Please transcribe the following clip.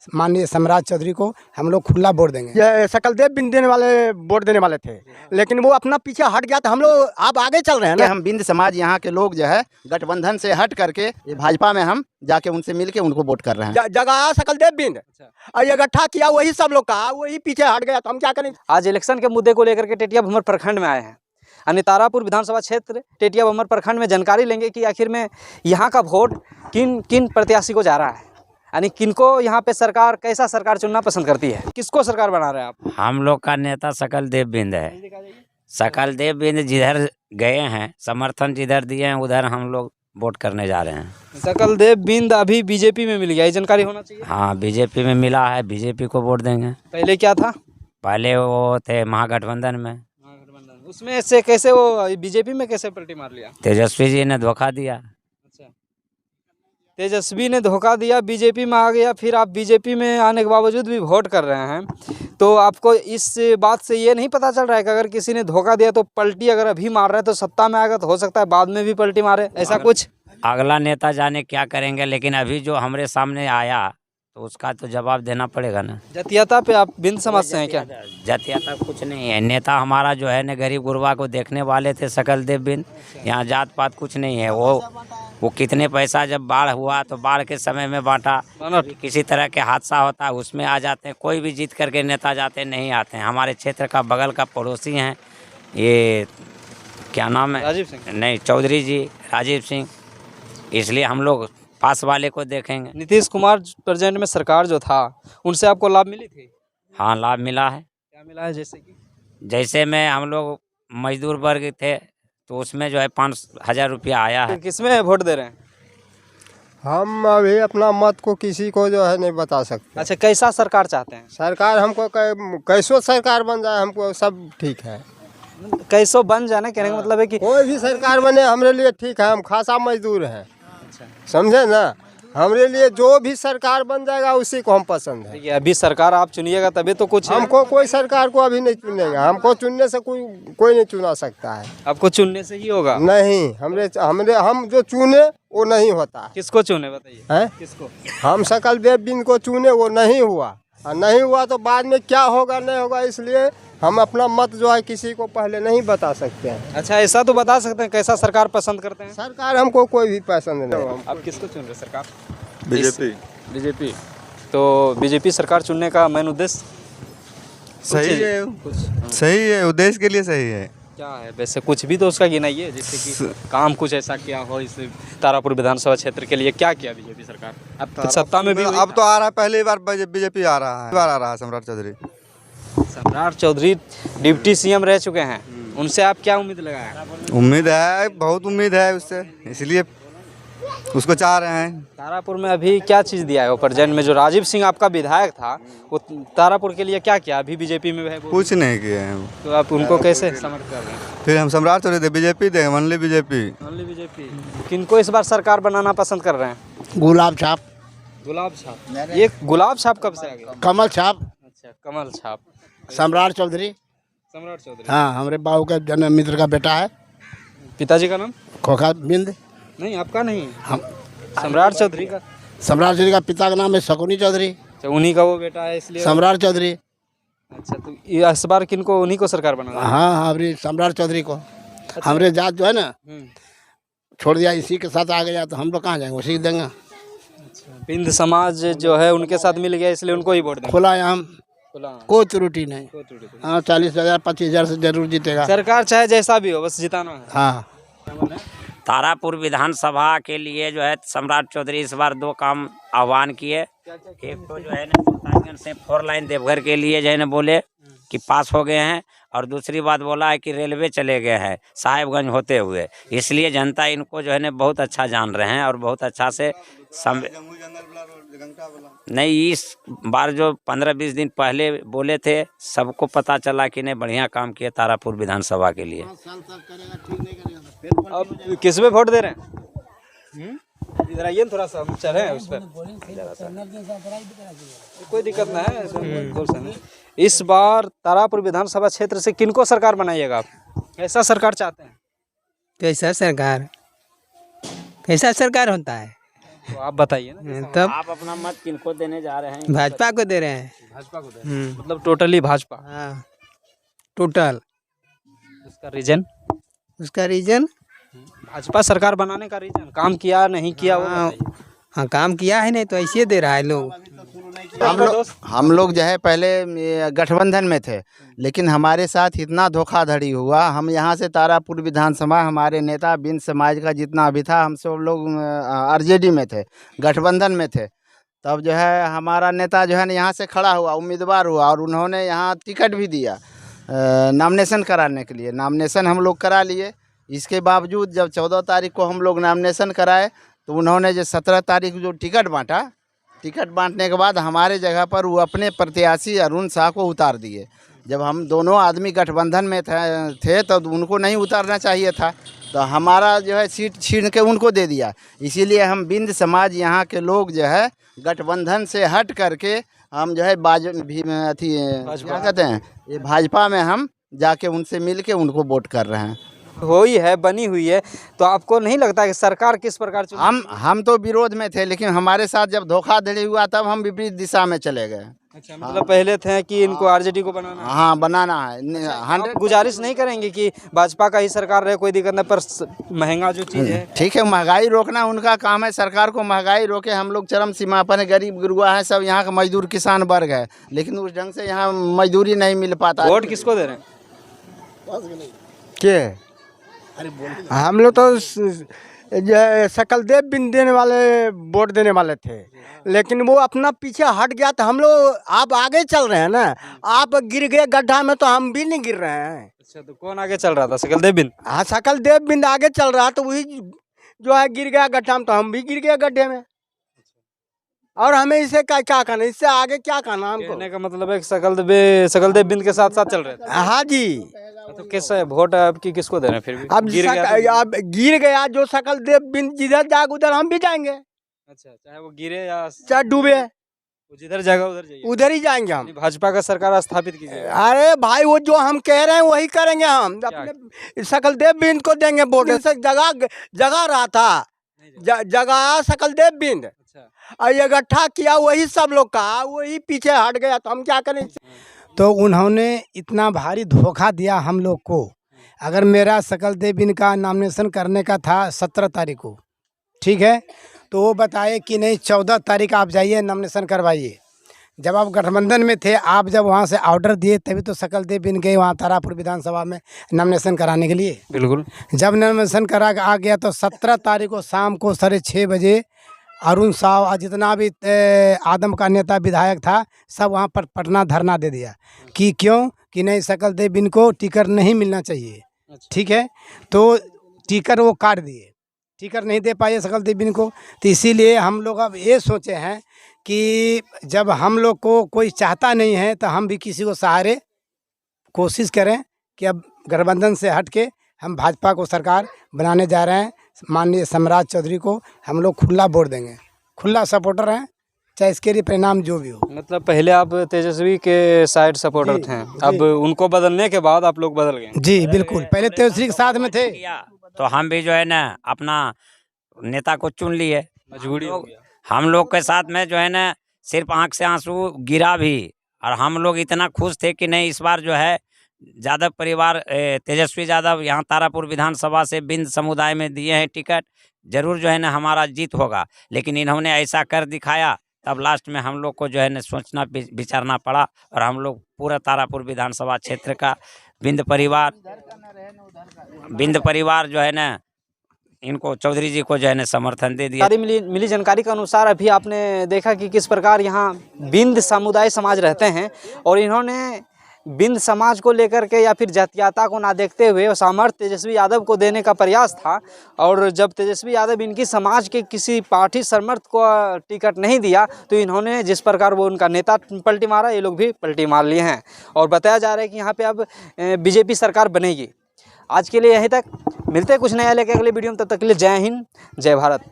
माननीय सम्राट चौधरी को हम लोग खुला वोट देंगे। ये सकलदेव बिंद देने वाले वोट देने वाले थे, लेकिन वो अपना पीछे हट गया, तो हम लोग अब आगे चल रहे हैं ना। हम बिंद समाज यहाँ के लोग जो है गठबंधन से हट करके ये भाजपा में हम जाके उनसे मिलके उनको वोट कर रहे हैं। जगह सकलदेव बिंद और ये गट्ठा किया वही सब लोग का, वही पीछे हट गया, तो हम क्या करें। आज इलेक्शन के मुद्दे को लेकर के टेटिया भमर प्रखंड में आए हैं, यानी तारापुर विधानसभा क्षेत्र टेटिया भमर प्रखंड में जानकारी लेंगे कि आखिर में यहाँ का वोट किन किन प्रत्याशी को जा रहा है, यानी किनको यहाँ पे सरकार, कैसा सरकार चुनना पसंद करती है, किसको सरकार बना रहे हैं आप। हम लोग का नेता सकलदेव बिंद है। सकलदेव बिंद जिधर गए हैं, समर्थन जिधर दिए हैं, उधर हम लोग वोट करने जा रहे हैं। सकलदेव बिंद अभी बीजेपी में मिल गया, ये जानकारी होना चाहिए। हाँ, बीजेपी में मिला है, बीजेपी को वोट देंगे। पहले क्या था? पहले वो थे महागठबंधन में। उसमें से कैसे वो बीजेपी में कैसे पलटी मार लिया? तेजस्वी जी ने धोखा दिया। अच्छा, तेजस्वी ने धोखा दिया, बीजेपी में आ गया, फिर आप बीजेपी में आने के बावजूद भी वोट कर रहे हैं, तो आपको इस बात से ये नहीं पता चल रहा है कि अगर किसी ने धोखा दिया तो पलटी अगर अभी मार रहा है तो सत्ता में आएगा तो हो सकता है बाद में भी पलटी मारे, ऐसा कुछ? अगला नेता जाने क्या करेंगे, लेकिन अभी जो हमारे सामने आया तो उसका तो जवाब देना पड़ेगा ना। जातीयता पे आप बिंद समाज से हैं क्या? जातीयता कुछ नहीं है। नेता हमारा जो है ना गरीब गुरबा को देखने वाले थे सकलदेव बिंद। यहाँ जात पात कुछ नहीं है। वो कितने पैसा जब बाढ़ हुआ तो बाढ़ के समय में बांटा, किसी तरह के हादसा होता है उसमें आ जाते हैं। कोई भी जीत करके नेता जाते नहीं आते हैं। हमारे क्षेत्र का बगल का पड़ोसी हैं, ये क्या नाम है, राजीव सिंह। नहीं, चौधरी जी, राजीव सिंह। इसलिए हम लोग पास वाले को देखेंगे। नीतीश कुमार प्रेजेंट में सरकार जो था, उनसे आपको लाभ मिली थी? हाँ, लाभ मिला है। क्या मिला है? जैसे कि जैसे में हम लोग मजदूर वर्ग थे तो उसमें जो है 5,000 रुपया आया है। किसमें वोट दे रहे हैं? हम अभी अपना मत को किसी को जो है नहीं बता सकते। अच्छा, कैसा सरकार चाहते हैं? सरकार हमको कैसो सरकार बन जाए हमको सब ठीक है। कैसो बन जाने, कहने का मतलब है कि कोई भी सरकार बने हमारे लिए ठीक है। हम खासा मजदूर हैं, समझे ना। हमारे लिए जो भी सरकार बन जाएगा उसी को हम पसंद है। देखिए, अभी सरकार आप चुनिएगा तभी तो कुछ है। हमको कोई सरकार को अभी नहीं चुनेगा। हमको चुनने से कोई नहीं चुना सकता है। आपको चुनने से ही होगा? नहीं, हम जो चुने वो नहीं होता। किसको चुने बताइए? हैं? किसको? हम सकलदेव बिंद को चुने, वो नहीं हुआ, और नहीं हुआ तो बाद में क्या होगा नहीं होगा, इसलिए हम अपना मत जो है किसी को पहले नहीं बता सकते हैं। अच्छा, ऐसा तो बता सकते हैं कैसा सरकार पसंद करते हैं? सरकार हमको कोई भी पसंद नहीं। आप किसको चुन रहे सरकार? बीजेपी। तो बीजेपी सरकार चुनने का मेन उद्देश्य सही है, सही है, उद्देश्य के लिए सही है। क्या है वैसे? कुछ भी तो उसका गिनाइए, जैसे कि काम कुछ ऐसा क्या हो इस तारापुर विधानसभा क्षेत्र के लिए, क्या किया बीजेपी सरकार? अब सत्ता में भी अब तो आ रहा है, पहली बार बीजेपी आ रहा है, सम्राट चौधरी। सम्राट चौधरी डिप्टी सीएम रह चुके हैं, उनसे आप क्या उम्मीद लगाए? उम्मीद है, बहुत उम्मीद है उससे, इसलिए उसको चाह रहे हैं। तारापुर में अभी क्या चीज़ दिया है वो प्रेजेंट में? जो राजीव सिंह आपका विधायक था, वो तारापुर के लिए क्या किया? अभी बीजेपी में है, कुछ नहीं किए हैं। तो आप उनको कैसे समर्थन कर रहे हैं? फिर हम सम्राट चौधरी दे बीजेपी दे, ओनली बीजेपी। Only BJP. किनको इस बार सरकार बनाना पसंद कर रहे हैं? गुलाब छाप। गुलाब छाप? ये गुलाब छाप कब से आ गया? कमल छाप। अच्छा, कमल छाप। सम्राट चौधरी। सम्राट चौधरी, हाँ, हमारे बाबू का जन्म मित्र का बेटा है। पिताजी का नाम? खोखा बिंद। नहीं, आपका नहीं, हम सम्राट चौधरी का। सम्राट चौधरी का पिता का नाम है शकुनी चौधरी। अच्छा, उन्हीं का वो बेटा है इसलिए सम्राट चौधरी। अच्छा, तो ये इस बार किनको, उन्हीं को सरकार बनाना? हाँ, हमारी सम्राट चौधरी को। हमारे जात जो है ना छोड़ दिया, इसी के साथ आ गया, तो हम लोग कहाँ जाएंगे, उसी देंगे। बिंद समाज जो है उनके साथ मिल गया, इसलिए उनको ही वोट देंगे। खुला है, हम खुला, कोई त्रुटि नहीं। हाँ, 40,000 25,000 से जरूर जीतेगा सरकार, चाहे जैसा भी हो, बस जिताना है। हाँ। तारापुर विधानसभा के लिए जो है सम्राट चौधरी इस बार 2 काम आह्वान किए। एक तो जो है ना सुल्तानगंज से 4 लाइन देवघर के लिए जो है ना बोले कि पास हो गए हैं, और दूसरी बात बोला है कि रेलवे चले गए हैं साहेबगंज होते हुए। इसलिए जनता इनको जो है ना बहुत अच्छा जान रहे हैं और बहुत अच्छा से नहीं, इस बार जो 15-20 दिन पहले बोले थे सबको पता चला कि नहीं बढ़िया काम किए तारापुर विधानसभा के लिए। अब किस पे वोट दे रहे हैं? इधर आइए थोड़ा सा, हम चल रहे हैं उस पर, कोई दिक्कत ना है। इस बार तारापुर विधानसभा क्षेत्र से किनको सरकार बनाइएगा आप? कैसा सरकार चाहते हैं? कैसा सरकार होता है? तो आप बताइए ना, तब आप अपना मत किनको देने जा रहे हैं? भाजपा को दे रहे हैं। भाजपा को दे, मतलब टोटली भाजपा। हाँ टोटल। उसका रीजन? उसका रीजन भाजपा सरकार बनाने का रीजन, काम किया नहीं किया वो हाँ, बताइए। हाँ काम किया है नहीं तो ऐसे दे रहा है लोग। हम लोग जो है पहले ये गठबंधन में थे, लेकिन हमारे साथ इतना धोखाधड़ी हुआ। हम यहाँ से तारापुर विधानसभा, हमारे नेता बिंद समाज का जितना भी था, हम सब लोग आरजेडी में थे, गठबंधन में थे। तब जो है हमारा नेता जो है ना यहाँ से खड़ा हुआ, उम्मीदवार हुआ, और उन्होंने यहाँ टिकट भी दिया नामिनेशन कराने के लिए। नामिनेशन हम लोग करा लिए। इसके बावजूद जब 14 तारीख को हम लोग नामिनेशन कराए, तो उन्होंने जो 17 तारीख जो टिकट बांटा, टिकट बांटने के बाद हमारे जगह पर वो अपने प्रत्याशी अरुण शाह को उतार दिए। जब हम दोनों आदमी गठबंधन में थे तो उनको नहीं उतारना चाहिए था, तो हमारा जो है सीट छीन के उनको दे दिया। इसीलिए हम बिंद समाज यहाँ के लोग जो है गठबंधन से हट करके हम जो है क्या कहते हैं, ये भाजपा में हम जाके उनसे मिल के उनको वोट कर रहे हैं। हो ही है, बनी हुई है, तो आपको नहीं लगता कि सरकार किस प्रकार चुनी? हम तो विरोध में थे, लेकिन हमारे साथ जब धोखाधड़ी हुआ तब हम विपरीत दिशा में चले गए। अच्छा, मतलब पहले थे कि इनको आरजेडी को बनाना है। हाँ बनाना है। आप गुजारिश नहीं करेंगे कि भाजपा का ही सरकार रहे, कोई दिक्कत नहीं, पर महंगा जो चीज़ है। ठीक है, महंगाई रोकना उनका काम है, सरकार को महंगाई रोके। हम लोग चरम सीमा पर हैं, गरीब गुरुआ है, सब यहाँ का मजदूर किसान वर्ग है, लेकिन उस ढंग से यहाँ मजदूरी नहीं मिल पाता। वोट किसको दे रहे हैं? के हम लोग तो सकलदेव बिन देने वाले वोट देने वाले थे, लेकिन वो अपना पीछे हट गया। तो हम लोग आप आगे चल रहे हैं ना, आप गिर गए गड्ढा में तो हम भी नहीं गिर रहे हैं। अच्छा, तो कौन आगे चल रहा था? सकलदेव बिंद। हाँ सकलदेव बिंद आगे चल रहा, तो वही जो है गिर गया गड्ढा में, तो हम भी गिर गए गड्ढे में। और हमें इससे क्या कहना, इससे आगे क्या कहना हमको? कहने का मतलब है कि सकलदेव बिंद के साथ साथ चल रहे थे। हाँ जी। तो किस वोट आपकी किसको दे रहे हैं फिर भी? अब अब गिर गया जो सकलदेव बिंद, जिधर जाए उधर हम भी जाएंगे। अच्छा, चाहे वो गिरे या चाहे डूबे, वो जिधर जाएगा उधर जाइए, उधर ही जाएंगे हम। भाजपा का सरकार स्थापित कीजिए। अरे भाई वो जो हम कह रहे हैं वही करेंगे हम। अपने सकलदेव बिंद को देंगे वोट। जगह रहा था, जगह सकलदेव बिंद, और ये गट्ठा किया वही सब लोग का, वही पीछे हट गया, तो हम क्या करें? तो उन्होंने इतना भारी धोखा दिया हम लोग को। अगर मेरा सकलदेव बिंद का नामिनेशन करने का था 17 तारीख को, ठीक है, तो वो बताए कि नहीं 14 तारीख आप जाइए नामिनेशन करवाइए। जब आप गठबंधन में थे, आप जब वहाँ से ऑर्डर दिए तभी तो सकलदेव बिंद गए वहाँ तारापुर विधानसभा में नामिनेशन कराने के लिए। बिल्कुल। जब नामिनेशन करा के आ गया तो 17 तारीख को शाम को 6:30 बजे अरुण शाह और जितना भी आदम का नेता विधायक था सब वहाँ पर पटना धरना दे दिया कि क्यों कि नहीं सकलदेव बिंद को टिकट नहीं मिलना चाहिए। ठीक है, तो टिकट वो काट दिए, टिकट नहीं दे पाए सकलदेव बिंद को। तो इसीलिए हम लोग अब ये सोचे हैं कि जब हम लोग को कोई चाहता नहीं है तो हम भी किसी को सहारे कोशिश करें कि अब गठबंधन से हट के हम भाजपा को सरकार बनाने जा रहे हैं। माननीय सम्राट चौधरी को हम लोग खुला वोट देंगे, खुला सपोर्टर हैं, चाहे इसके लिए परिणाम जो भी हो। मतलब पहले आप तेजस्वी के साइड सपोर्टर थे, अब उनको बदलने के बाद आप लोग बदल गए? जी बिल्कुल, पहले तेजस्वी के साथ में थे, तो हम भी जो है ना अपना नेता को चुन लिए। मजबूरी हो गया। हम लोग के साथ में जो है ना सिर्फ आंख से आंसू गिरा भी, और हम लोग इतना खुश थे कि नहीं इस बार जो है यादव परिवार तेजस्वी यादव यहाँ तारापुर विधानसभा से बिंद समुदाय में दिए हैं टिकट, जरूर जो है ना हमारा जीत होगा। लेकिन इन्होंने ऐसा कर दिखाया, तब लास्ट में हम लोग को जो है ना सोचना विचारना पड़ा, और हम लोग पूरा तारापुर विधानसभा क्षेत्र का बिंद परिवार जो है ना इनको चौधरी जी को जो है ना समर्थन दे दिया। मिली जानकारी के अनुसार अभी आपने देखा कि किस प्रकार यहाँ बिंद समुदाय समाज रहते हैं, और इन्होंने बिंद समाज को लेकर के या फिर जातीयता को ना देखते हुए सामर्थ्य तेजस्वी यादव को देने का प्रयास था। और जब तेजस्वी यादव इनकी समाज के किसी पार्टी समर्थ को टिकट नहीं दिया तो इन्होंने जिस प्रकार वो उनका नेता पलटी मारा, ये लोग भी पलटी मार लिए हैं। और बताया जा रहा है कि यहाँ पे अब बीजेपी सरकार बनेगी। आज के लिए यहीं तक, मिलते हैं कुछ नया लेकर अगले वीडियो में, तब तक के लिए जय हिंद जय भारत।